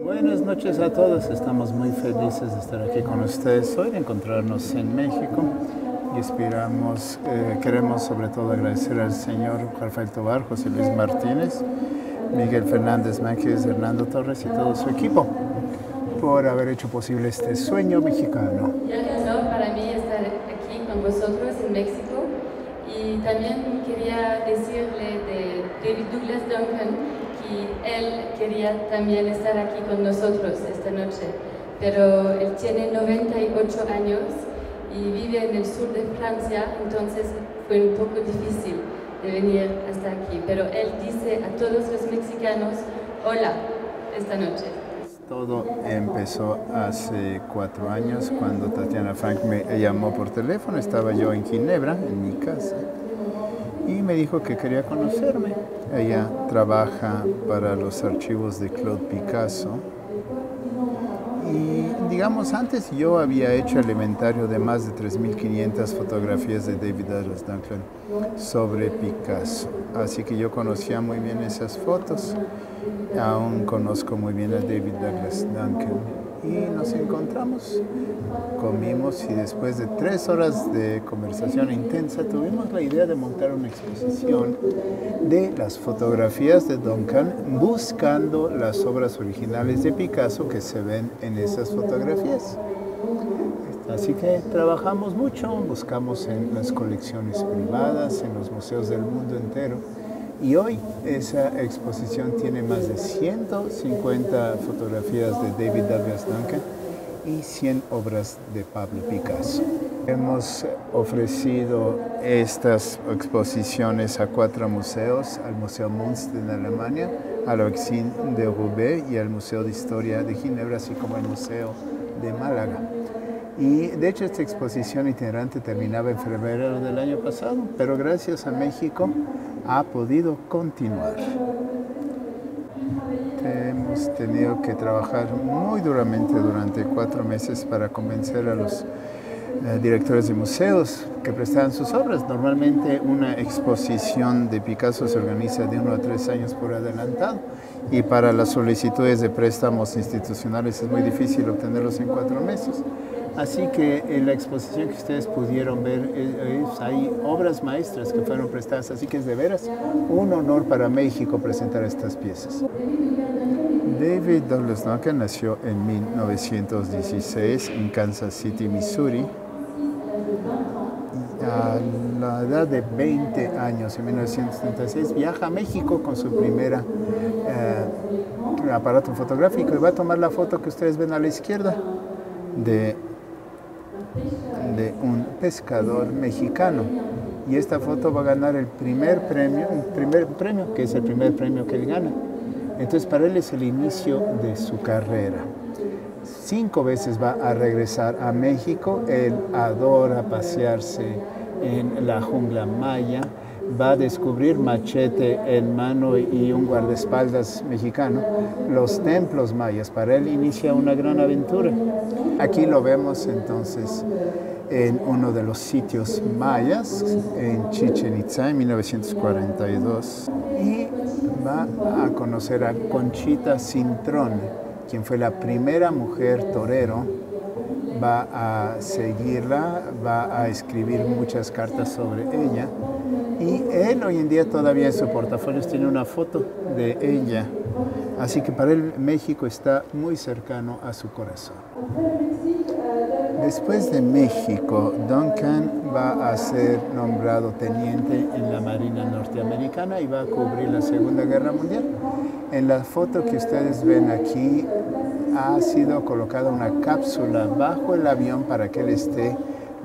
Buenas noches a todos, estamos muy felices de estar aquí con ustedes hoy, de encontrarnos en México y queremos sobre todo agradecer al señor Rafael Tovar, José Luis Martínez, Miguel Fernández Márquez, Hernando Torres y todo su equipo por haber hecho posible este sueño mexicano. Es un honor para mí estar aquí con vosotros en México y también quería decirle de David Douglas Duncan que él quería también estar aquí con nosotros esta noche, pero él tiene 98 años y vive en el sur de Francia, entonces fue un poco difícil de venir hasta aquí, pero él dice a todos los mexicanos, hola, esta noche. Todo empezó hace 4 años cuando Tatiana Frank me llamó por teléfono. Estaba yo en Ginebra, en mi casa, y me dijo que quería conocerme. Ella trabaja para los archivos de Claude Picasso. Y digamos, antes yo había hecho el inventario de más de 3.500 fotografías de David Douglas Duncan sobre Picasso. Así que yo conocía muy bien esas fotos. Aún conozco muy bien a David Douglas Duncan. Y nos encontramos, comimos y después de 3 horas de conversación intensa tuvimos la idea de montar una exposición de las fotografías de Duncan buscando las obras originales de Picasso que se ven en esas fotografías. Así que trabajamos mucho, buscamos en las colecciones privadas, en los museos del mundo entero. Y hoy esa exposición tiene más de 150 fotografías de David Douglas Duncan y 100 obras de Pablo Picasso. Hemos ofrecido estas exposiciones a 4 museos, al Museo Munster en Alemania, al Oexin de Roubaix y al Museo de Historia de Ginebra, así como al Museo de Málaga. Y de hecho esta exposición itinerante terminaba en febrero del año pasado, pero gracias a México ha podido continuar. Hemos tenido que trabajar muy duramente durante 4 meses para convencer a los directores de museos que prestaban sus obras. Normalmente una exposición de Picasso se organiza de 1 a 3 años por adelantado y para las solicitudes de préstamos institucionales es muy difícil obtenerlos en 4 meses. Así que en la exposición que ustedes pudieron ver, hay obras maestras que fueron prestadas, así que es de veras un honor para México presentar estas piezas. David Douglas Duncan nació en 1916 en Kansas City, Missouri. A la edad de 20 años, en 1936, viaja a México con su primera aparato fotográfico y va a tomar la foto que ustedes ven a la izquierda de un pescador mexicano. Y esta foto va a ganar el primer premio, que es el primer premio que él gana. Entonces para él es el inicio de su carrera. 5 veces va a regresar a México. Él adora pasearse en la jungla maya. Va a descubrir machete en mano y un guardaespaldas mexicano, los templos mayas. Para él inicia una gran aventura. Aquí lo vemos entonces en uno de los sitios mayas, en Chichén Itzá, en 1942. Y va a conocer a Conchita Cintrón, quien fue la primera mujer torero. Va a seguirla, va a escribir muchas cartas sobre ella. Y él hoy en día todavía en su portafolio tiene una foto de ella. Así que para él México está muy cercano a su corazón. Después de México, Duncan va a ser nombrado teniente en la Marina norteamericana y va a cubrir la Segunda Guerra Mundial. En la foto que ustedes ven aquí ha sido colocada una cápsula bajo el avión para que él esté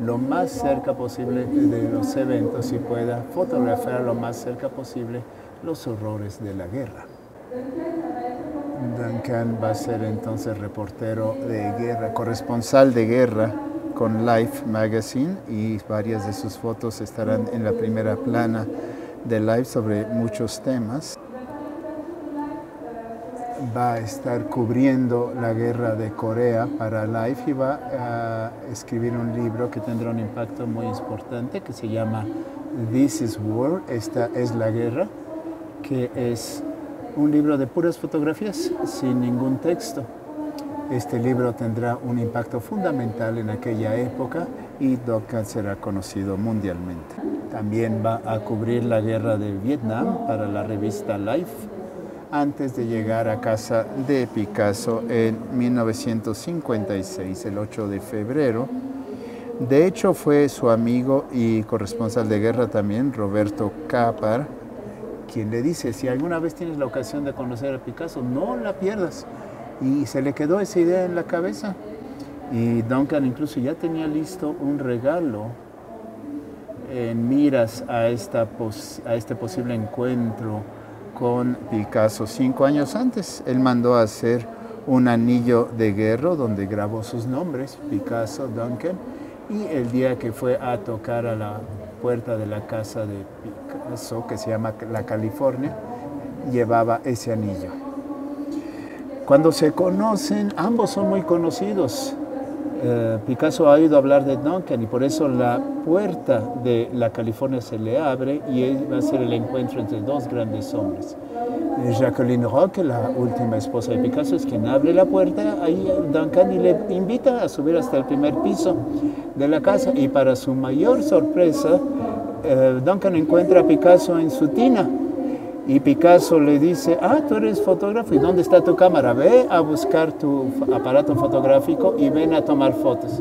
lo más cerca posible de los eventos y pueda fotografiar lo más cerca posible los horrores de la guerra. Duncan va a ser entonces reportero de guerra, corresponsal de guerra con Life Magazine, y varias de sus fotos estarán en la primera plana de Life sobre muchos temas. Va a estar cubriendo la guerra de Corea para Life y va a escribir un libro que tendrá un impacto muy importante que se llama This is War, esta es la guerra, que es un libro de puras fotografías, sin ningún texto. Este libro tendrá un impacto fundamental en aquella época y Duncan será conocido mundialmente. También va a cubrir la guerra de Vietnam para la revista Life, antes de llegar a casa de Picasso en 1956, el 8 de febrero. De hecho, fue su amigo y corresponsal de guerra también, Roberto Capar, quien le dice, si alguna vez tienes la ocasión de conocer a Picasso, no la pierdas. Y se le quedó esa idea en la cabeza. Y Duncan incluso ya tenía listo un regalo en miras a este posible encuentro con Picasso 5 años antes. Él mandó a hacer un anillo de guerra donde grabó sus nombres, Picasso, Duncan, y el día que fue a tocar a la puerta de la casa de Picasso, que se llama La California, llevaba ese anillo. Cuando se conocen, ambos son muy conocidos. Picasso ha oído hablar de Duncan y por eso la puerta de La California se le abre y va a ser el encuentro entre dos grandes hombres. Jacqueline Roque, la última esposa de Picasso, es quien abre la puerta ahí a Duncan y le invita a subir hasta el primer piso de la casa, y para su mayor sorpresa, Duncan encuentra a Picasso en su tina. Y Picasso le dice, tú eres fotógrafo, ¿y dónde está tu cámara? Ve a buscar tu aparato fotográfico y ven a tomar fotos.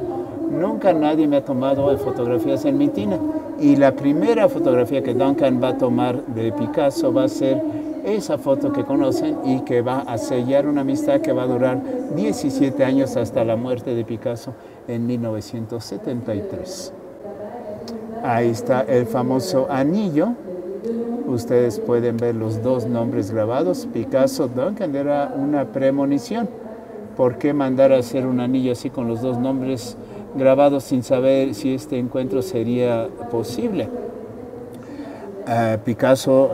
Nunca nadie me ha tomado fotografías en mi tina. Y la primera fotografía que Duncan va a tomar de Picasso va a ser esa foto que conocen y que va a sellar una amistad que va a durar 17 años hasta la muerte de Picasso en 1973. Ahí está el famoso anillo. Ustedes pueden ver los dos nombres grabados. Picasso, Duncan, era una premonición. ¿Por qué mandar a hacer un anillo así con los dos nombres grabados sin saber si este encuentro sería posible? Picasso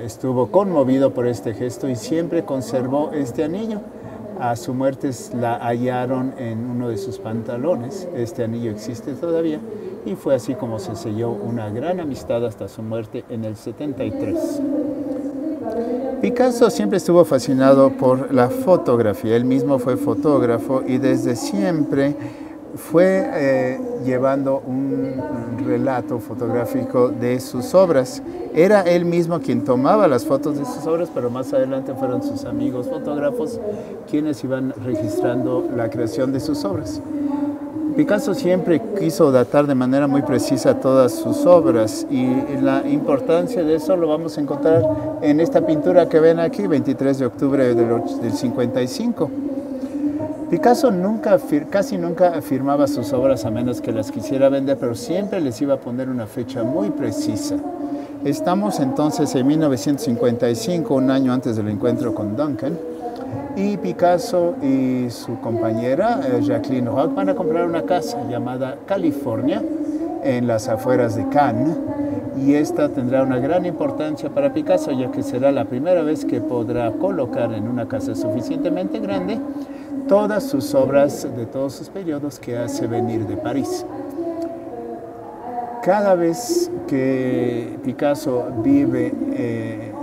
estuvo conmovido por este gesto y siempre conservó este anillo. A su muerte la hallaron en uno de sus pantalones. Este anillo existe todavía y fue así como se selló una gran amistad hasta su muerte en el 73. Picasso siempre estuvo fascinado por la fotografía. Él mismo fue fotógrafo y desde siempre fue llevando un relato fotográfico de sus obras. Era él mismo quien tomaba las fotos de sus obras, pero más adelante fueron sus amigos fotógrafos quienes iban registrando la creación de sus obras. Picasso siempre quiso datar de manera muy precisa todas sus obras y la importancia de eso lo vamos a encontrar en esta pintura que ven aquí, 23 de octubre del 55. Picasso casi nunca firmaba sus obras a menos que las quisiera vender, pero siempre les iba a poner una fecha muy precisa. Estamos entonces en 1955, un año antes del encuentro con Duncan, y Picasso y su compañera Jacqueline Roque van a comprar una casa llamada California en las afueras de Cannes, y esta tendrá una gran importancia para Picasso, ya que será la primera vez que podrá colocar en una casa suficientemente grande todas sus obras de todos sus periodos que hace venir de París. Cada vez que Picasso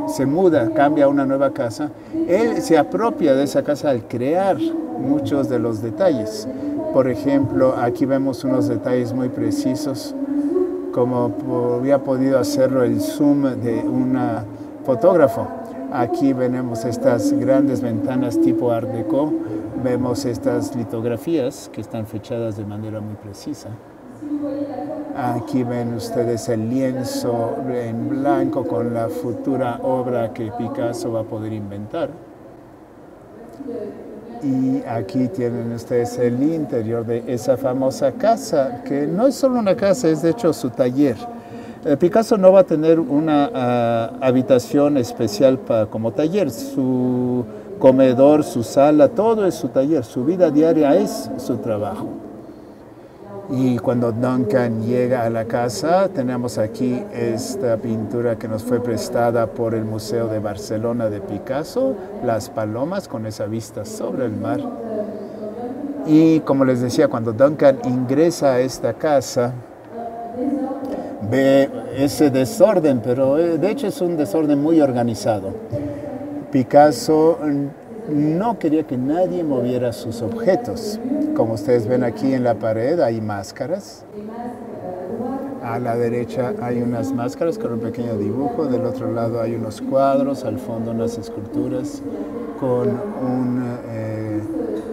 se muda, cambia a una nueva casa, él se apropia de esa casa al crear muchos de los detalles. Por ejemplo, aquí vemos unos detalles muy precisos, como había podido hacerlo el zoom de un fotógrafo. Aquí vemos estas grandes ventanas tipo Art Deco, vemos estas litografías que están fechadas de manera muy precisa. Aquí ven ustedes el lienzo en blanco con la futura obra que Picasso va a poder inventar. Y aquí tienen ustedes el interior de esa famosa casa, que no es solo una casa, es de hecho su taller. Picasso no va a tener una habitación especial como taller. Su comedor, su sala, todo es su taller. Su vida diaria es su trabajo. Y cuando Duncan llega a la casa, tenemos aquí esta pintura que nos fue prestada por el Museo de Barcelona de Picasso, Las Palomas, con esa vista sobre el mar. Y como les decía, cuando Duncan ingresa a esta casa, ve ese desorden, pero de hecho es un desorden muy organizado. Picasso no quería que nadie moviera sus objetos. Como ustedes ven aquí en la pared hay máscaras. A la derecha hay unas máscaras con un pequeño dibujo, del otro lado hay unos cuadros, al fondo unas esculturas con un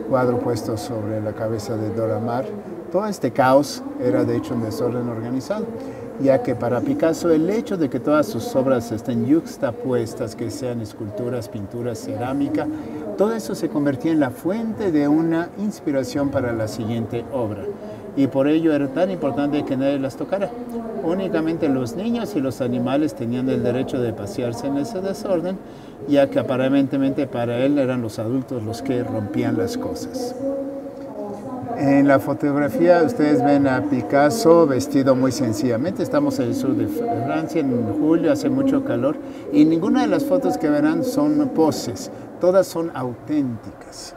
cuadro puesto sobre la cabeza de Dora Maar. Todo este caos era de hecho un desorden organizado, ya que para Picasso el hecho de que todas sus obras estén yuxtapuestas, que sean esculturas, pinturas, cerámica, todo eso se convertía en la fuente de una inspiración para la siguiente obra. Y por ello era tan importante que nadie las tocara. Únicamente los niños y los animales tenían el derecho de pasearse en ese desorden, ya que aparentemente para él eran los adultos los que rompían las cosas. En la fotografía ustedes ven a Picasso vestido muy sencillamente. Estamos en el sur de Francia, en julio, hace mucho calor, y ninguna de las fotos que verán son poses, todas son auténticas.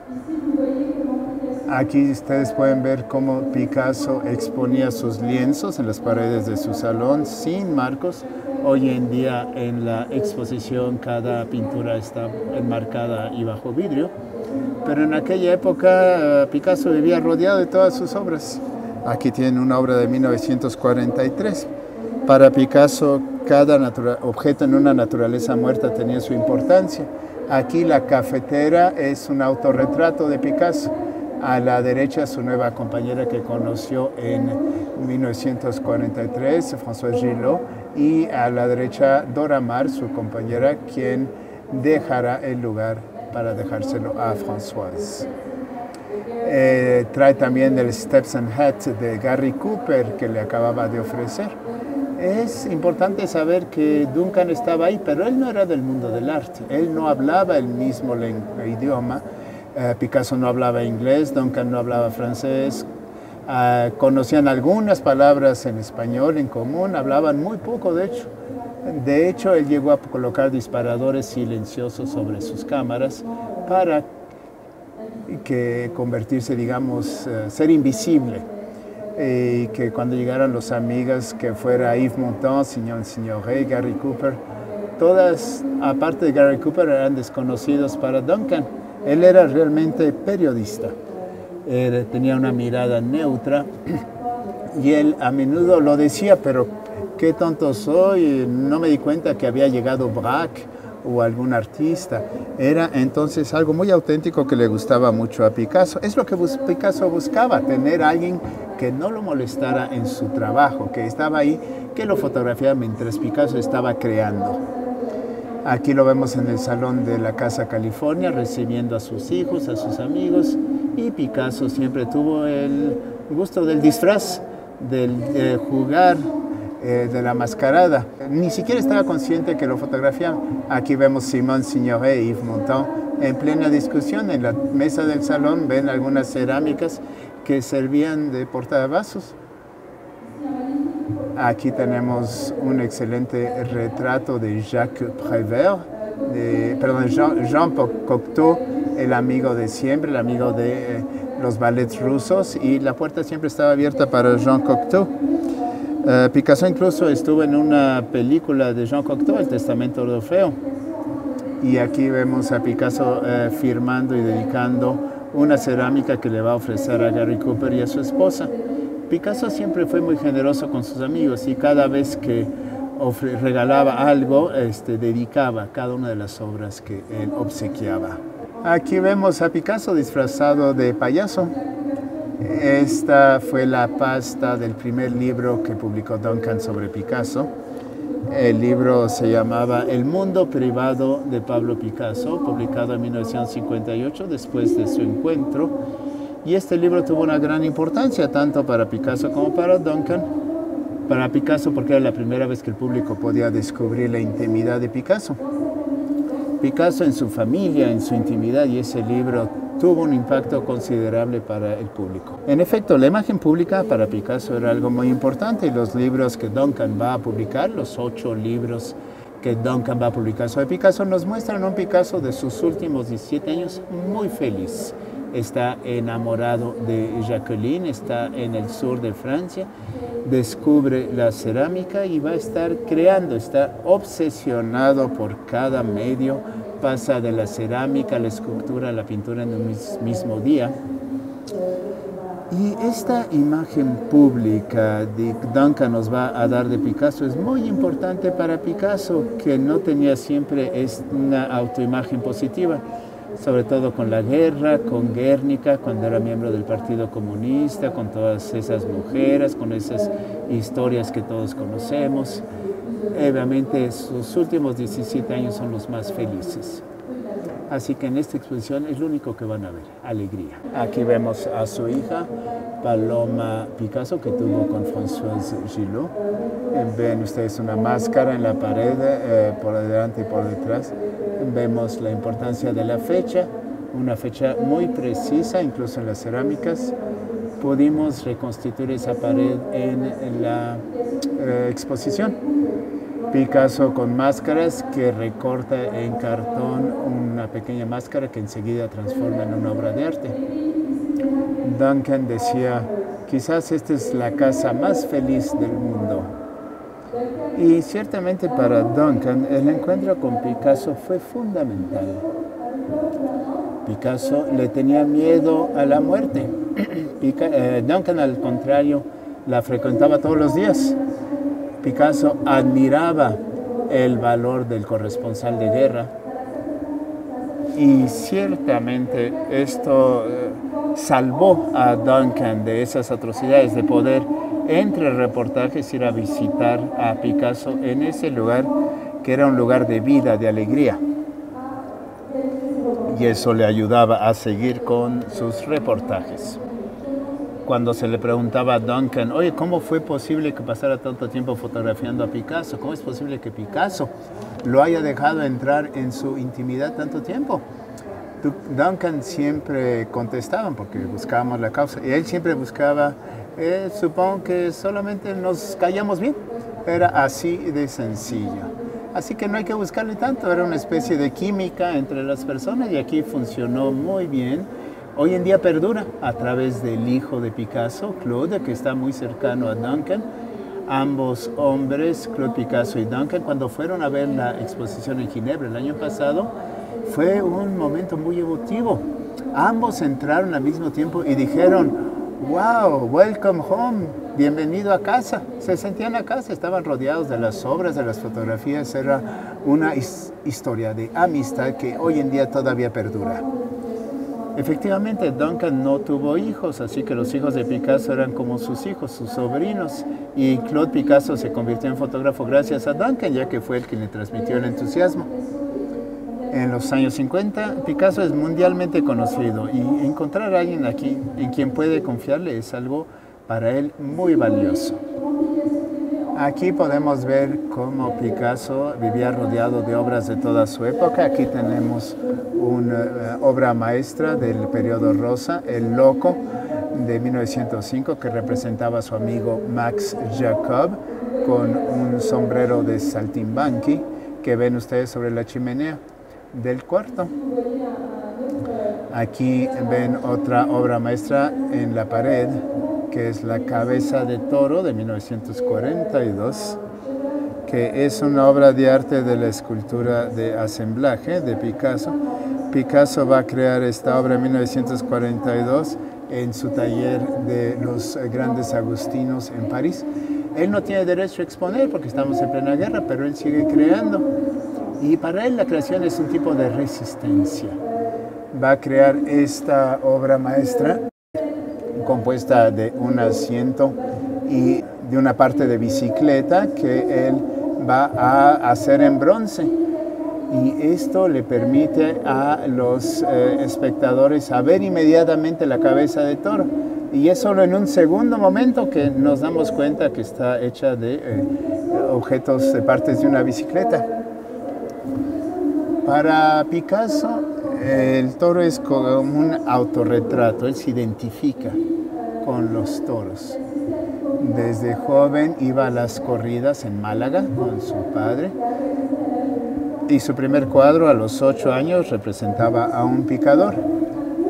Aquí ustedes pueden ver cómo Picasso exponía sus lienzos en las paredes de su salón sin marcos. Hoy en día en la exposición cada pintura está enmarcada y bajo vidrio, pero en aquella época Picasso vivía rodeado de todas sus obras. Aquí tienen una obra de 1943. Para Picasso cada objeto en una naturaleza muerta tenía su importancia. Aquí la cafetera es un autorretrato de Picasso. A la derecha su nueva compañera que conoció en 1943, Françoise Gillot, y a la derecha Dora Maar, su compañera, quien dejará el lugar para dejárselo a Françoise. Trae también el Stephenson Hat de Gary Cooper que le acababa de ofrecer. Es importante saber que Duncan estaba ahí, pero él no era del mundo del arte, él no hablaba el mismo idioma. Picasso no hablaba inglés, Duncan no hablaba francés, conocían algunas palabras en español en común, hablaban muy poco de hecho. De hecho, él llegó a colocar disparadores silenciosos sobre sus cámaras para convertirse, digamos, ser invisible. Y que cuando llegaran los amigos, que fuera Yves Montand, Signoret, Gary Cooper, todas, aparte de Gary Cooper, eran desconocidos para Duncan. Él era realmente periodista, tenía una mirada neutra y él a menudo lo decía, pero qué tonto soy, no me di cuenta que había llegado Braque o algún artista. Era entonces algo muy auténtico que le gustaba mucho a Picasso. Es lo que Picasso buscaba, tener a alguien que no lo molestara en su trabajo, que estaba ahí, que lo fotografiara mientras Picasso estaba creando. Aquí lo vemos en el salón de la Casa California, recibiendo a sus hijos, a sus amigos, y Picasso siempre tuvo el gusto del disfraz, del jugar, de la mascarada. Ni siquiera estaba consciente que lo fotografiaban. Aquí vemos Simone Signoret y Yves Montand en plena discusión. En la mesa del salón ven algunas cerámicas que servían de portavasos. Aquí tenemos un excelente retrato de Jacques Prévert, Jean Cocteau, el amigo de siempre, el amigo de los ballets rusos, y la puerta siempre estaba abierta para Jean Cocteau. Picasso incluso estuvo en una película de Jean Cocteau, El Testamento de Orfeo, y aquí vemos a Picasso firmando y dedicando una cerámica que le va a ofrecer a Gary Cooper y a su esposa. Picasso siempre fue muy generoso con sus amigos y cada vez que regalaba algo, dedicaba cada una de las obras que él obsequiaba. Aquí vemos a Picasso disfrazado de payaso. Esta fue la pasta del primer libro que publicó Duncan sobre Picasso. El libro se llamaba El mundo privado de Pablo Picasso, publicado en 1958 después de su encuentro. Y este libro tuvo una gran importancia tanto para Picasso como para Duncan. Para Picasso porque era la primera vez que el público podía descubrir la intimidad de Picasso. Picasso en su familia, en su intimidad, y ese libro tuvo un impacto considerable para el público. En efecto, la imagen pública para Picasso era algo muy importante, y los libros que Duncan va a publicar, los 8 libros que Duncan va a publicar sobre Picasso, nos muestran un Picasso de sus últimos 17 años muy feliz. Está enamorado de Jacqueline, está en el sur de Francia, descubre la cerámica y va a estar creando, está obsesionado por cada medio pasa de la cerámica a la escultura a la pintura en un mismo día. Y esta imagen pública que Duncan nos va a dar de Picasso es muy importante para Picasso, que no tenía siempre una autoimagen positiva, sobre todo con la guerra, con Guernica, cuando era miembro del Partido Comunista, con todas esas mujeres, con esas historias que todos conocemos. Obviamente sus últimos 17 años son los más felices. Así que en esta exposición es lo único que van a ver, alegría. Aquí vemos a su hija, Paloma Picasso, que tuvo con Françoise Gillot. Ven ustedes una máscara en la pared, por delante y por detrás. Vemos la importancia de la fecha, una fecha muy precisa, incluso en las cerámicas. Pudimos reconstituir esa pared en la exposición. Picasso con máscaras que recorta en cartón una pequeña máscara que enseguida transforma en una obra de arte. Duncan decía, quizás esta es la casa más feliz del mundo. Y ciertamente para Duncan el encuentro con Picasso fue fundamental. Picasso le tenía miedo a la muerte. Duncan, al contrario, la frecuentaba todos los días. Picasso admiraba el valor del corresponsal de guerra y ciertamente esto salvó a Duncan de esas atrocidades, de poder entre reportajes ir a visitar a Picasso en ese lugar que era un lugar de vida, de alegría. Y eso le ayudaba a seguir con sus reportajes. Cuando se le preguntaba a Duncan, oye, ¿cómo fue posible que pasara tanto tiempo fotografiando a Picasso? ¿Cómo es posible que Picasso lo haya dejado entrar en su intimidad tanto tiempo? Duncan siempre contestaba, porque buscábamos la causa, y él siempre buscaba, supongo que solamente nos callamos bien. Era así de sencillo. Así que no hay que buscarle tanto, era una especie de química entre las personas y aquí funcionó muy bien. Hoy en día perdura a través del hijo de Picasso, Claude, que está muy cercano a Duncan. Ambos hombres, Claude Picasso y Duncan, cuando fueron a ver la exposición en Ginebra el año pasado, fue un momento muy emotivo. Ambos entraron al mismo tiempo y dijeron, wow, welcome home, bienvenido a casa. Se sentían a casa, estaban rodeados de las obras, de las fotografías. Era una historia de amistad que hoy en día todavía perdura. Efectivamente, Duncan no tuvo hijos, así que los hijos de Picasso eran como sus hijos, sus sobrinos. Y Claude Picasso se convirtió en fotógrafo gracias a Duncan, ya que fue el quien le transmitió el entusiasmo. En los años 50, Picasso es mundialmente conocido y encontrar a alguien aquí en quien puede confiarle es algo para él muy valioso. Aquí podemos ver cómo Picasso vivía rodeado de obras de toda su época. Aquí tenemos una obra maestra del periodo rosa, El Loco, de 1905, que representaba a su amigo Max Jacob con un sombrero de saltimbanqui que ven ustedes sobre la chimenea del cuarto. Aquí ven otra obra maestra en la pared, que es La Cabeza de Toro de 1942, que es una obra de arte de la escultura de asemblaje de Picasso. Picasso va a crear esta obra en 1942 en su taller de los Grandes Agustinos en París. Él no tiene derecho a exponer porque estamos en plena guerra, pero él sigue creando. Y para él la creación es un tipo de resistencia. Va a crear esta obra maestra compuesta de un asiento y de una parte de bicicleta que él va a hacer en bronce. Y esto le permite a los espectadores ver inmediatamente la cabeza de toro. Y es solo en un segundo momento que nos damos cuenta que está hecha de objetos, de partes de una bicicleta. Para Picasso, el toro es como un autorretrato, él se identifica con los toros. Desde joven iba a las corridas en Málaga con su padre y su primer cuadro a los 8 años representaba a un picador.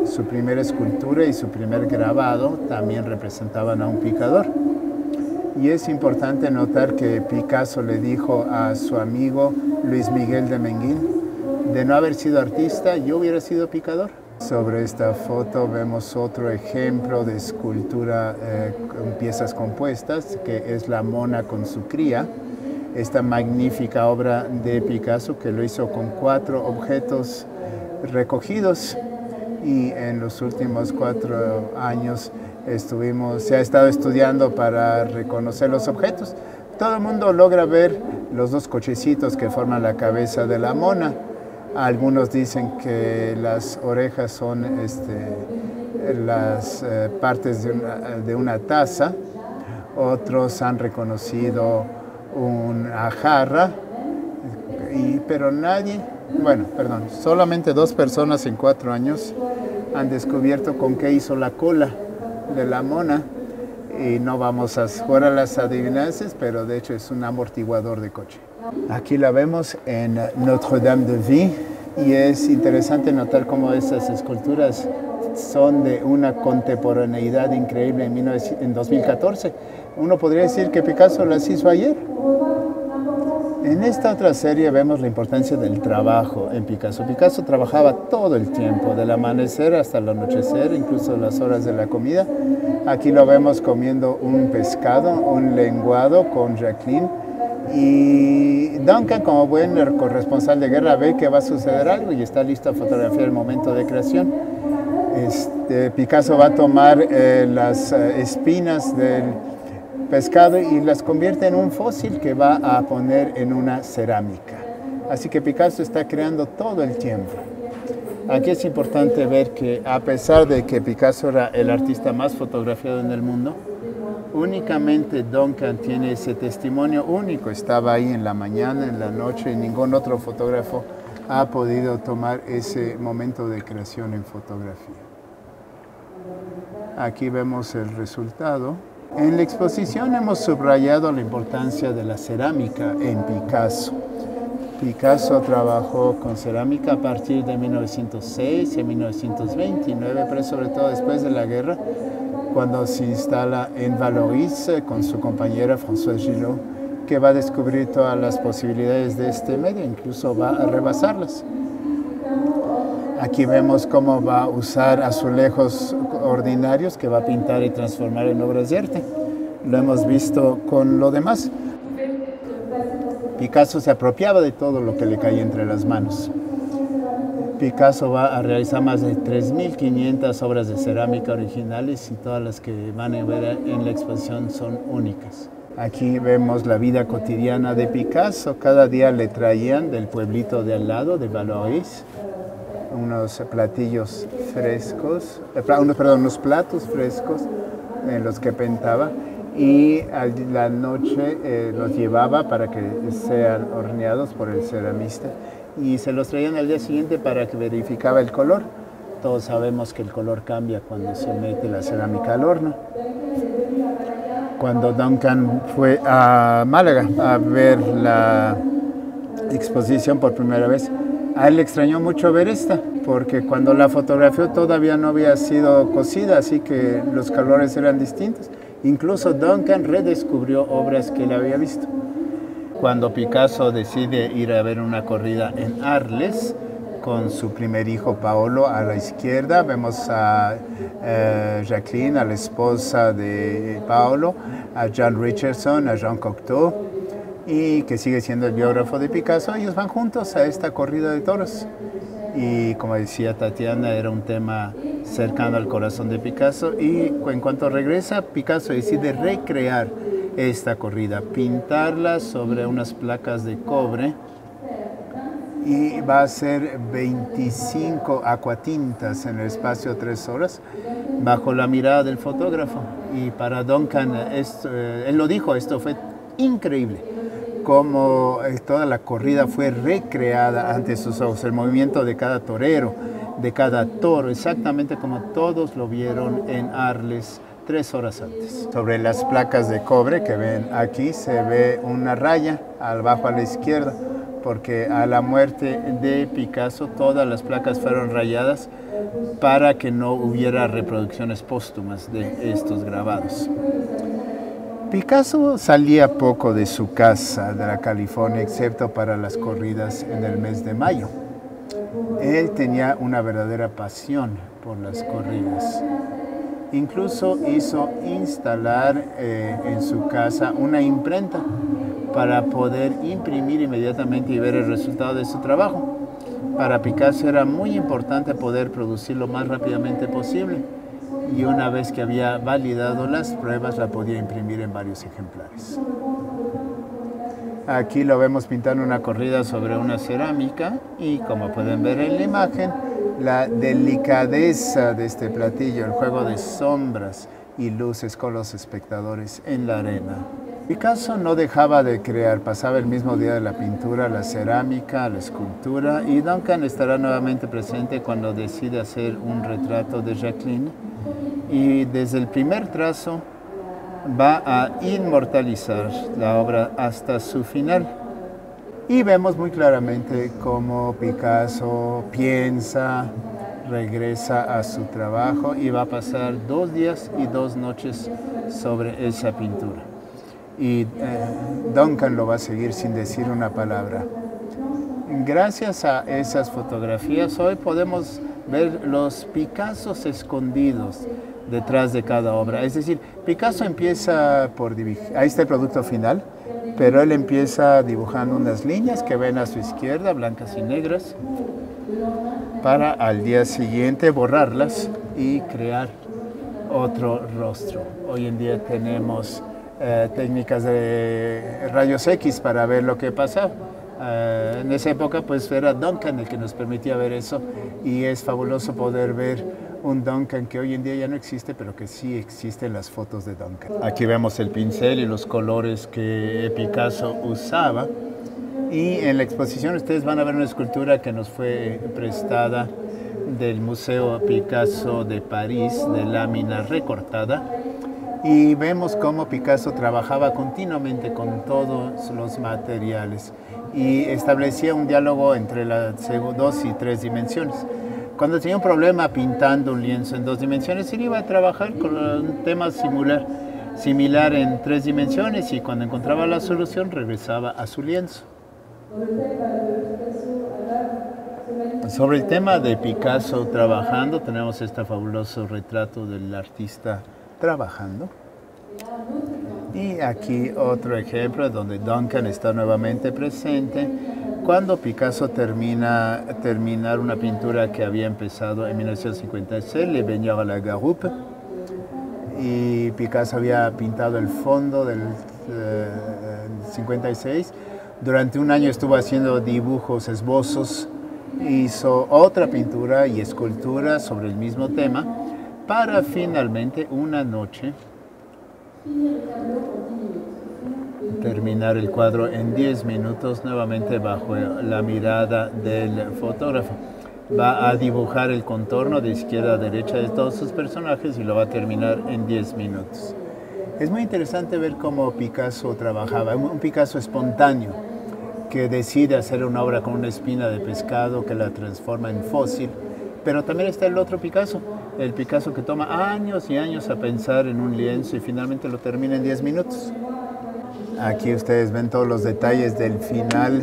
Su primera escultura y su primer grabado también representaban a un picador. Y es importante notar que Picasso le dijo a su amigo Luis Miguel de Menguín, de no haber sido artista, yo hubiera sido picador. Sobre esta foto vemos otro ejemplo de escultura con piezas compuestas, que es la mona con su cría. Esta magnífica obra de Picasso que lo hizo con 4 objetos recogidos, y en los últimos 4 años se ha estado estudiando para reconocer los objetos. Todo el mundo logra ver los 2 cochecitos que forman la cabeza de la mona. Algunos dicen que las orejas son las partes de una taza. Otros han reconocido una jarra, pero solamente 2 personas en 4 años han descubierto con qué hizo la cola de la mona. Y no vamos a jugar a las adivinanzas, pero de hecho es un amortiguador de coche. Aquí la vemos en Notre-Dame de Vie, y es interesante notar cómo estas esculturas son de una contemporaneidad increíble en 2014. Uno podría decir que Picasso las hizo ayer. En esta otra serie vemos la importancia del trabajo en Picasso. Picasso trabajaba todo el tiempo, del amanecer hasta el anochecer, incluso las horas de la comida. Aquí lo vemos comiendo un pescado, un lenguado con Jacqueline. Y Duncan, como buen corresponsal de guerra, ve que va a suceder algo y está listo a fotografiar el momento de creación. Picasso va a tomar las espinas del pescado y las convierte en un fósil que va a poner en una cerámica. Así que Picasso está creando todo el tiempo. Aquí es importante ver que a pesar de que Picasso era el artista más fotografiado en el mundo, únicamente Duncan tiene ese testimonio único. Estaba ahí en la mañana, en la noche, y ningún otro fotógrafo ha podido tomar ese momento de creación en fotografía. Aquí vemos el resultado. En la exposición hemos subrayado la importancia de la cerámica en Picasso. Picasso trabajó con cerámica a partir de 1906 y 1929, pero sobre todo después de la guerra, cuando se instala en Vallauris con su compañera Françoise Gillot, que va a descubrir todas las posibilidades de este medio, incluso va a rebasarlas. Aquí vemos cómo va a usar azulejos ordinarios que va a pintar y transformar en obras de arte. Lo hemos visto con lo demás. Picasso se apropiaba de todo lo que le caía entre las manos. Picasso va a realizar más de 3.500 obras de cerámica originales, y todas las que van a ver en la exposición son únicas. Aquí vemos la vida cotidiana de Picasso. Cada día le traían del pueblito de al lado, de Vallauris, unos platillos frescos, unos platos frescos en los que pintaba, y a la noche los llevaba para que sean horneados por el ceramista, y se los traían al día siguiente para que verificaba el color. Todos sabemos que el color cambia cuando se mete la cerámica al horno. Cuando Duncan fue a Málaga a ver la exposición por primera vez, a él le extrañó mucho ver esta, porque cuando la fotografió todavía no había sido cocida, así que los colores eran distintos. Incluso Duncan redescubrió obras que él había visto. Cuando Picasso decide ir a ver una corrida en Arles, con su primer hijo Paolo a la izquierda, vemos a Jacqueline, a la esposa de Paolo, a John Richardson, a Jean Cocteau, y que sigue siendo el biógrafo de Picasso. Ellos van juntos a esta corrida de toros. Y como decía Tatiana, era un tema cercano al corazón de Picasso, y en cuanto regresa, Picasso decide recrear esta corrida, pintarla sobre unas placas de cobre, y va a hacer 25 acuatintas en el espacio de 3 horas, bajo la mirada del fotógrafo. Y para Duncan, él lo dijo, esto fue increíble, como toda la corrida fue recreada ante sus ojos, el movimiento de cada torero, de cada toro, exactamente como todos lo vieron en Arles 3 horas antes. Sobre las placas de cobre que ven aquí se ve una raya abajo a la izquierda, porque a la muerte de Picasso todas las placas fueron rayadas para que no hubiera reproducciones póstumas de estos grabados. Picasso salía poco de su casa de la California, excepto para las corridas en el mes de mayo. Él tenía una verdadera pasión por las corridas. Incluso hizo instalar en su casa una imprenta para poder imprimir inmediatamente y ver el resultado de su trabajo. Para Picasso era muy importante poder producir lo más rápidamente posible y una vez que había validado las pruebas la podía imprimir en varios ejemplares. Aquí lo vemos pintando una corrida sobre una cerámica y como pueden ver en la imagen, la delicadeza de este platillo, el juego de sombras y luces con los espectadores en la arena. Picasso no dejaba de crear, pasaba el mismo día de la pintura, la cerámica, la escultura, y Duncan estará nuevamente presente cuando decide hacer un retrato de Jacqueline y desde el primer trazo va a inmortalizar la obra hasta su final. Y vemos muy claramente cómo Picasso piensa, regresa a su trabajo y va a pasar 2 días y 2 noches sobre esa pintura. Y Duncan lo va a seguir sin decir una palabra. Gracias a esas fotografías hoy podemos ver los Picassos escondidos detrás de cada obra. Es decir, Picasso empieza por dibujar, ahí está el producto final, pero él empieza dibujando unas líneas que ven a su izquierda, blancas y negras, para al día siguiente borrarlas y crear otro rostro. Hoy en día tenemos técnicas de rayos X para ver lo que pasaba. En esa época pues era Duncan el que nos permitía ver eso y es fabuloso poder ver un Duncan que hoy en día ya no existe, pero que sí existen las fotos de Duncan. Aquí vemos el pincel y los colores que Picasso usaba y en la exposición ustedes van a ver una escultura que nos fue prestada del Museo Picasso de París, de lámina recortada, y vemos cómo Picasso trabajaba continuamente con todos los materiales y establecía un diálogo entre las 2 y 3 dimensiones. Cuando tenía un problema pintando un lienzo en 2 dimensiones, él iba a trabajar con un tema similar en 3 dimensiones y cuando encontraba la solución regresaba a su lienzo. Sobre el tema de Picasso trabajando, tenemos este fabuloso retrato del artista trabajando. Y aquí otro ejemplo donde Duncan está nuevamente presente cuando Picasso terminar una pintura que había empezado en 1956, Le Baigneurs à la Garoupe, y Picasso había pintado el fondo del 56. Durante un año estuvo haciendo dibujos, esbozos, hizo otra pintura y escultura sobre el mismo tema para finalmente una noche terminar el cuadro en 10 minutos nuevamente bajo la mirada del fotógrafo. Va a dibujar el contorno de izquierda a derecha de todos sus personajes y lo va a terminar en 10 minutos. Es muy interesante ver cómo Picasso trabajaba, un Picasso espontáneo que decide hacer una obra con una espina de pescado que la transforma en fósil, pero también está el otro Picasso, el Picasso que toma años y años a pensar en un lienzo y finalmente lo termina en 10 minutos. Aquí ustedes ven todos los detalles del final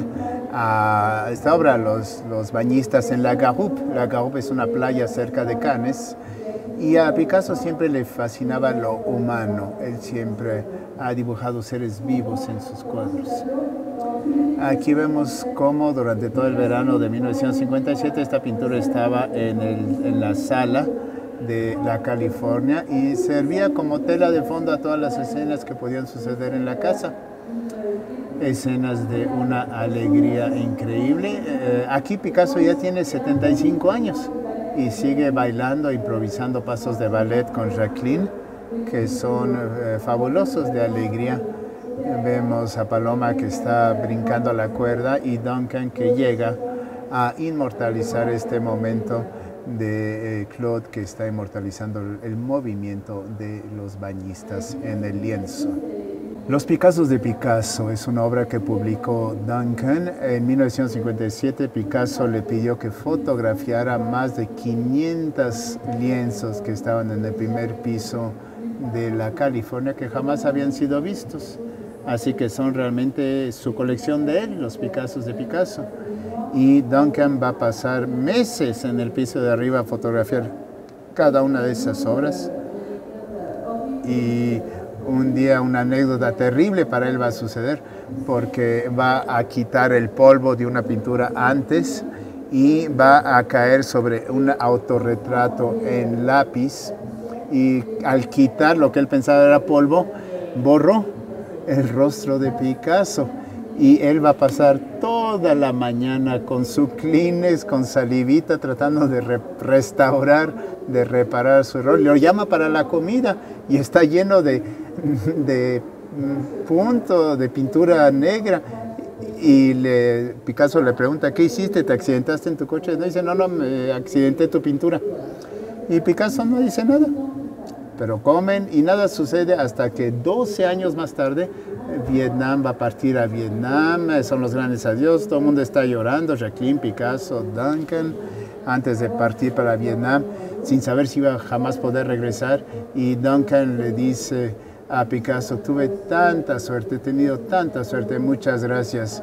a esta obra, los bañistas en la Garoupe. La Garoupe es una playa cerca de Cannes y a Picasso siempre le fascinaba lo humano. Él siempre ha dibujado seres vivos en sus cuadros. Aquí vemos cómo durante todo el verano de 1957 esta pintura estaba en la sala de la California y servía como tela de fondo a todas las escenas que podían suceder en la casa. Escenas de una alegría increíble. Aquí Picasso ya tiene 75 años y sigue bailando, improvisando pasos de ballet con Jacqueline, que son fabulosos de alegría. Vemos a Paloma que está brincando la cuerda y Duncan que llega a inmortalizar este momento de Claude, que está inmortalizando el movimiento de los bañistas en el lienzo. Los Picassos de Picasso es una obra que publicó Duncan. En 1957 Picasso le pidió que fotografiara más de 500 lienzos que estaban en el primer piso de la California que jamás habían sido vistos. Así que son realmente su colección de él, los Picassos de Picasso. y Duncan va a pasar meses en el piso de arriba a fotografiar cada una de esas obras. Y un día una anécdota terrible para él va a suceder, porque va a quitar el polvo de una pintura antes y va a caer sobre un autorretrato en lápiz, y al quitar lo que él pensaba era polvo, borró el rostro de Picasso. Y él va a pasar toda la mañana con su Kleenex, con salivita, tratando de restaurar, de reparar su error. Lo llama para la comida y está lleno de punto, de pintura negra. Y Picasso le pregunta, ¿qué hiciste? ¿Te accidentaste en tu coche? No, dice, no, me accidenté tu pintura. Y Picasso no dice nada. Pero comen y nada sucede hasta que 12 años más tarde Vietnam va a partir a Vietnam, son los grandes adiós, todo el mundo está llorando, Jacqueline, Picasso, Duncan, antes de partir para Vietnam, sin saber si iba a jamás poder regresar. Y Duncan le dice a Picasso, tuve tanta suerte, he tenido tanta suerte, muchas gracias.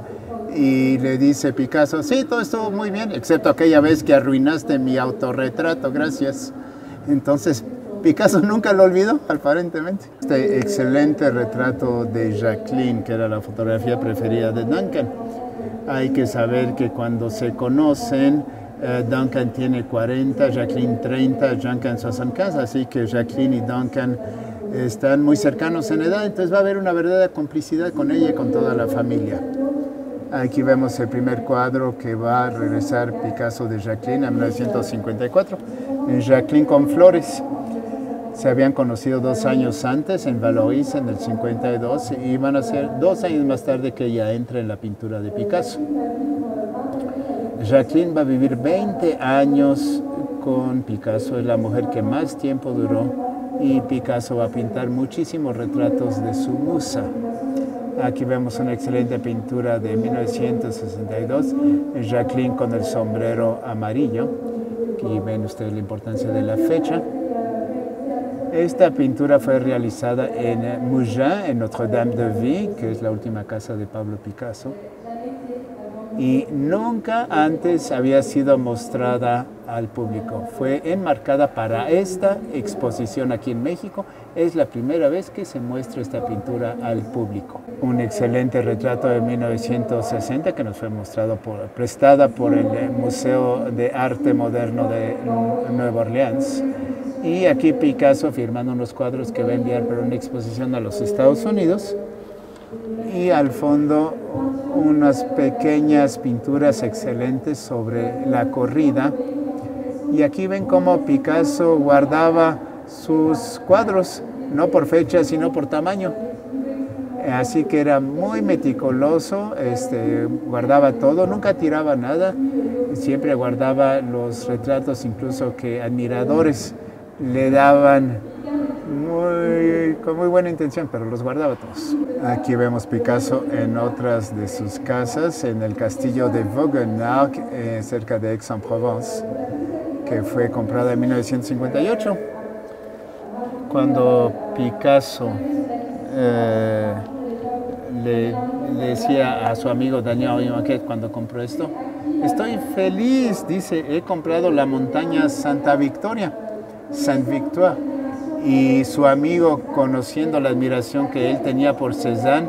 Y le dice Picasso, sí, todo estuvo muy bien, excepto aquella vez que arruinaste mi autorretrato, gracias. Entonces, Picasso nunca lo olvidó, aparentemente. Este excelente retrato de Jacqueline, que era la fotografía preferida de Duncan. Hay que saber que cuando se conocen, Duncan tiene 40, Jacqueline 30, Duncan 60, así que Jacqueline y Duncan están muy cercanos en edad, entonces va a haber una verdadera complicidad con ella y con toda la familia. Aquí vemos el primer cuadro que va a regresar Picasso de Jacqueline en 1954, Jacqueline con flores. Se habían conocido 2 años antes en Valois en el 52 y van a ser 2 años más tarde que ella entra en la pintura de Picasso. Jacqueline va a vivir 20 años con Picasso, es la mujer que más tiempo duró, y Picasso va a pintar muchísimos retratos de su musa. Aquí vemos una excelente pintura de 1962, Jacqueline con el sombrero amarillo. Aquí ven ustedes la importancia de la fecha. Esta pintura fue realizada en Mougins, en Notre-Dame de Vie, que es la última casa de Pablo Picasso. Y nunca antes había sido mostrada al público. Fue enmarcada para esta exposición aquí en México. Es la primera vez que se muestra esta pintura al público. Un excelente retrato de 1960 que nos fue prestada por el Museo de Arte Moderno de Nueva Orleans. Y aquí Picasso firmando unos cuadros que va a enviar para una exposición a los Estados Unidos. Y al fondo unas pequeñas pinturas excelentes sobre la corrida. Y aquí ven cómo Picasso guardaba sus cuadros, no por fecha, sino por tamaño. Así que era muy meticuloso, guardaba todo, nunca tiraba nada, siempre guardaba los retratos incluso que admiradores le daban con muy buena intención, pero los guardaba todos. Aquí vemos Picasso en otras de sus casas, en el castillo de Vauguenargues, cerca de Aix-en-Provence, que fue comprada en 1958. Cuando Picasso le decía a su amigo Daniel Maquet cuando compró esto, estoy feliz, dice, he comprado la montaña Santa Victoria, Sainte-Victoire. Y su amigo, conociendo la admiración que él tenía por Cézanne,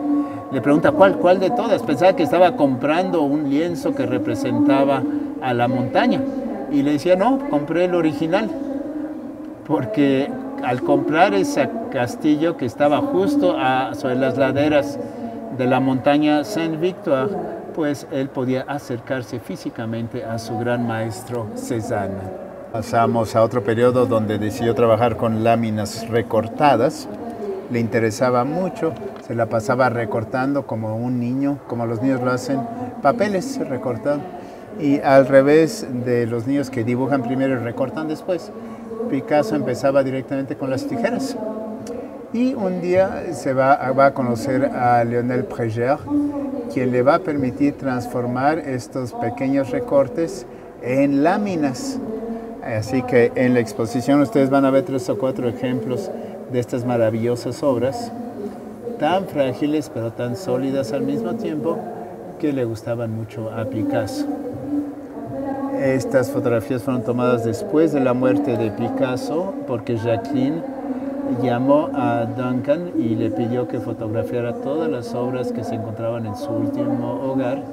le pregunta ¿cuál de todas? Pensaba que estaba comprando un lienzo que representaba a la montaña. Y le decía, no, compré el original. Porque al comprar ese castillo que estaba justo sobre las laderas de la montaña Sainte-Victoire, pues él podía acercarse físicamente a su gran maestro Cézanne. Pasamos a otro periodo donde decidió trabajar con láminas recortadas. Le interesaba mucho, se la pasaba recortando como un niño, como los niños lo hacen, papeles recortados. Y al revés de los niños que dibujan primero y recortan después, Picasso empezaba directamente con las tijeras. Y un día va a conocer a Lionel Préger, quien le va a permitir transformar estos pequeños recortes en láminas. Así que en la exposición ustedes van a ver 3 o 4 ejemplos de estas maravillosas obras, tan frágiles pero tan sólidas al mismo tiempo, que le gustaban mucho a Picasso. Estas fotografías fueron tomadas después de la muerte de Picasso, porque Jacqueline llamó a Duncan y le pidió que fotografiara todas las obras que se encontraban en su último hogar.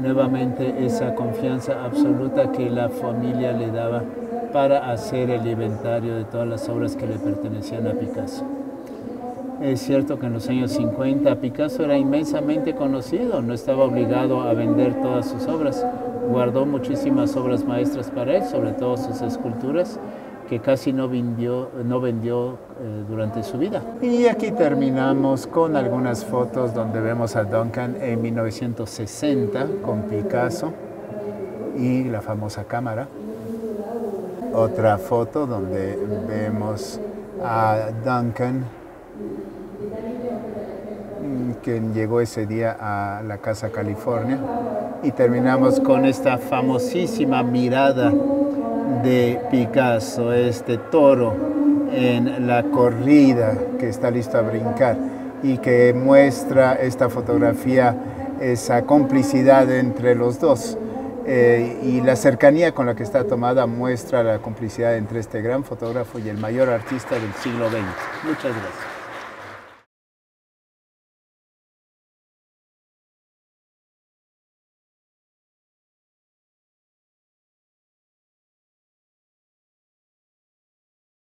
Nuevamente esa confianza absoluta que la familia le daba para hacer el inventario de todas las obras que le pertenecían a Picasso. Es cierto que en los años 50 Picasso era inmensamente conocido, no estaba obligado a vender todas sus obras. Guardó muchísimas obras maestras para él, sobre todo sus esculturas, que casi no vendió durante su vida. Y aquí terminamos con algunas fotos donde vemos a Duncan en 1960 con Picasso y la famosa cámara. Otra foto donde vemos a Duncan, quien llegó ese día a la Casa California. Y terminamos con esta famosísima mirada de Picasso, este toro en la corrida que está listo a brincar y que muestra esta fotografía, esa complicidad entre los dos. Y la cercanía con la que está tomada muestra la complicidad entre este gran fotógrafo y el mayor artista del siglo XX. Muchas gracias.